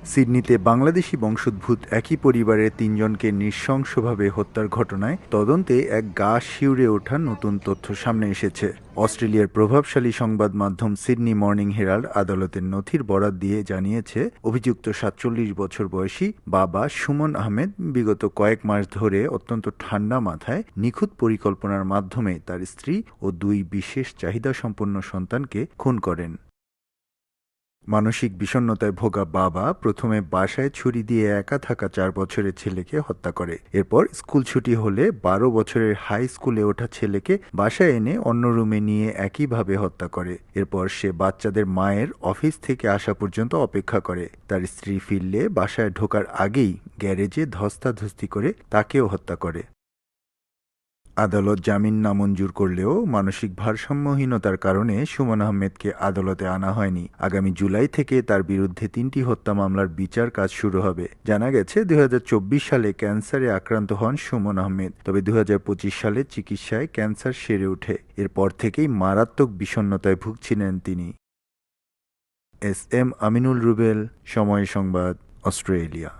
সিডনিতে বাংলাদেশি বংশোদ্ভূত একই পরিবারের তিনজনকে নৃশংসভাবে হত্যার ঘটনায় তদন্তে এক গা শিউরে ওঠা নতুন তথ্য সামনে এসেছে। অস্ট্রেলিয়ার প্রভাবশালী সংবাদ মাধ্যম সিডনি মর্নিং হেরাল্ড আদালতের নথির বরাত দিয়ে জানিয়েছে, অভিযুক্ত ৪৭ বছর বয়সী বাবা সুমন আহমেদ বিগত কয়েক মাস ধরে অত্যন্ত ঠান্ডা মাথায় নিখুঁত পরিকল্পনার মাধ্যমে তার স্ত্রী ও দুই বিশেষ চাহিদাসম্পন্ন সন্তানকে খুন করেন। মানসিক বিষণ্ণতায় ভোগা বাবা প্রথমে বাসায় ছুরি দিয়ে একা থাকা ৪ বছরের ছেলেকে হত্যা করে। এরপর স্কুল ছুটি হলে ১২ বছরের হাই স্কুলে ওঠা ছেলেকে বাসায় এনে অন্য রুমে নিয়ে একইভাবে হত্যা করে। এরপর সে বাচ্চাদের মায়ের অফিস থেকে আসা পর্যন্ত অপেক্ষা করে। তার স্ত্রী ফিরলে বাসায় ঢোকার আগেই গ্যারেজে ধস্তাধস্তি করে তাকেও হত্যা করে। আদালত জামিন নামঞ্জুর করলেও মানসিক ভারসাম্যহীনতার কারণে সুমন আহমেদকে আদালতে আনা হয়নি। আগামী জুলাই থেকে তার বিরুদ্ধে ৩টি হত্যা মামলার বিচার কাজ শুরু হবে। জানা গেছে, ২০২৪ সালে ক্যান্সারে আক্রান্ত হন সুমন আহমেদ। তবে ২০২৫ সালে চিকিৎসায় ক্যান্সার সেরে ওঠে। এরপর থেকেই মারাত্মক বিষণ্ণতায় ভুগছিলেন তিনি। এস এম আমিনুল রুবেল, সময় সংবাদ, অস্ট্রেলিয়া।